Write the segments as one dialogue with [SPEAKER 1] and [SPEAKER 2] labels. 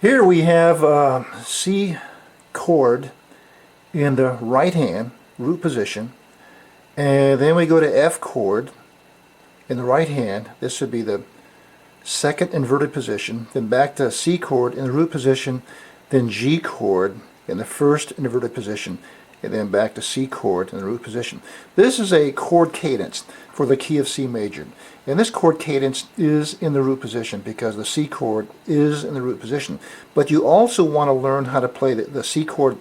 [SPEAKER 1] Here we have C chord in the right hand, root position, and then we go to F chord in the right hand. This would be the second inverted position, then back to C chord in the root position, then G chord in the first inverted position, and then back to C chord in the root position. This is a chord cadence for the key of C major. And this chord cadence is in the root position because the C chord is in the root position. But you also want to learn how to play the C chord,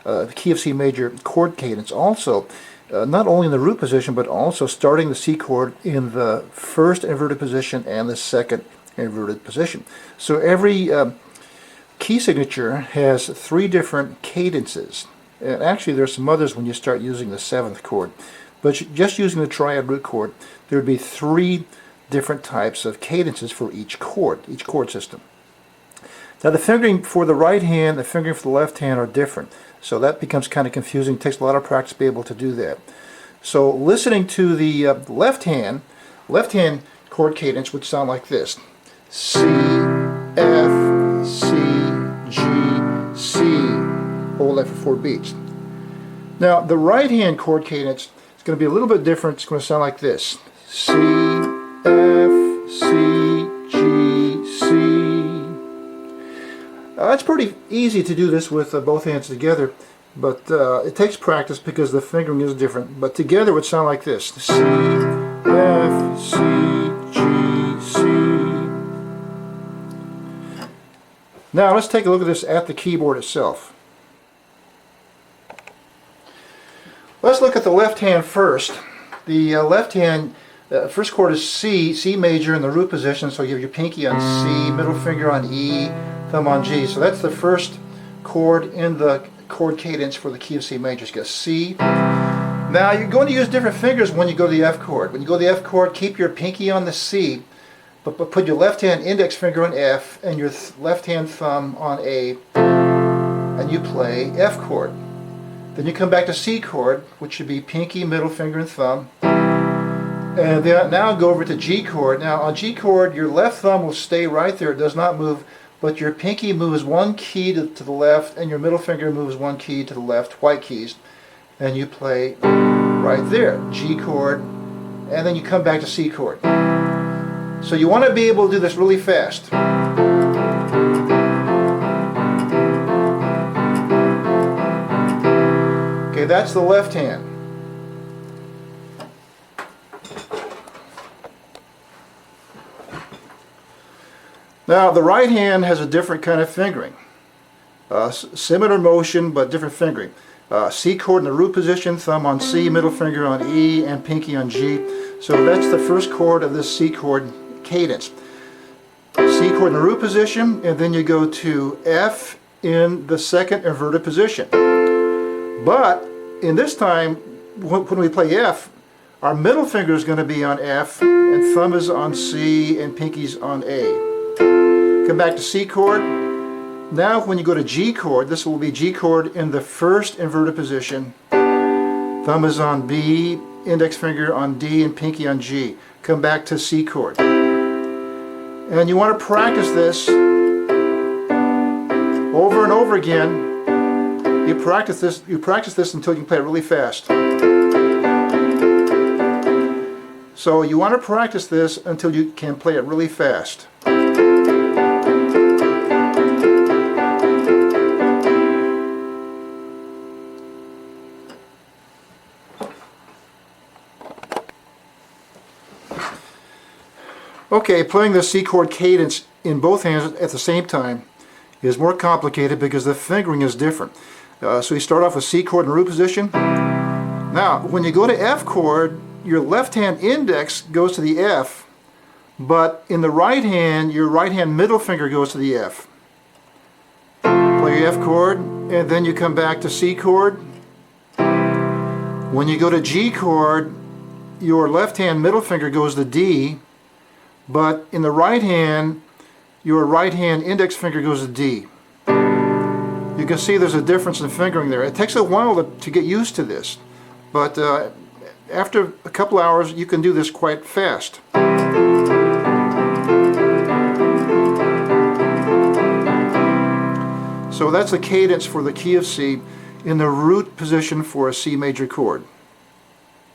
[SPEAKER 1] the key of C major chord cadence also, not only in the root position, but also starting the C chord in the first inverted position and the second inverted position. So every key signature has three different cadences. And actually there's some others when you start using the seventh chord. But just using the triad root chord, there would be three different types of cadences for each chord system. Now the fingering for the right hand, the fingering for the left hand are different. So that becomes kind of confusing. It takes a lot of practice to be able to do that. So listening to the left hand chord cadence would sound like this. C, F, C, G, C. Hold that for 4 beats. Now the right hand chord cadence is going to be a little bit different. It's going to sound like this. C, F, C, G, C. It's pretty easy to do this with both hands together, but it takes practice because the fingering is different. But together it would sound like this. C, F, C, G, C. Now let's take a look at this at the keyboard itself. Let's look at the left hand first. The left hand, first chord is C major in the root position, so you have your pinky on C, middle finger on E, thumb on G. So that's the first chord in the chord cadence for the key of C major. You get C. Now you're going to use different fingers when you go to the F chord. When you go to the F chord, keep your pinky on the C, but put your left hand index finger on F and your left hand thumb on A, and you play F chord. Then you come back to C chord, which should be pinky, middle finger, and thumb. And then now go over to G chord. Now on G chord, your left thumb will stay right there. It does not move, but your pinky moves one key to the left, and your middle finger moves one key to the left, white keys. And you play right there, G chord, and then you come back to C chord. So you want to be able to do this really fast. Okay, that's the left hand. Now the right hand has a different kind of fingering. Similar motion but different fingering. C chord in the root position, thumb on C, middle finger on E, and pinky on G. So that's the first chord of this C chord cadence. C chord in the root position, and then you go to F in the second inverted position. But in this time, when we play F, our middle finger is going to be on F, and thumb is on C, and pinky's on A. Come back to C chord. Now when you go to G chord, this will be G chord in the first inverted position. Thumb is on B, index finger on D, and pinky on G. Come back to C chord. And you want to practice this over and over again. You practice this until you can play it really fast. So you want to practice this until you can play it really fast. Okay, playing the C chord cadence in both hands at the same time is more complicated because the fingering is different. So you start off with C chord in root position. Now, when you go to F chord, your left hand index goes to the F, but in the right hand, your right hand middle finger goes to the F. Play your F chord, and then you come back to C chord. When you go to G chord, your left hand middle finger goes to D, but in the right hand, your right hand index finger goes to D. You can see there's a difference in fingering there. It takes a while to get used to this, but after a couple hours you can do this quite fast. So that's the cadence for the key of C in the root position for a C major chord.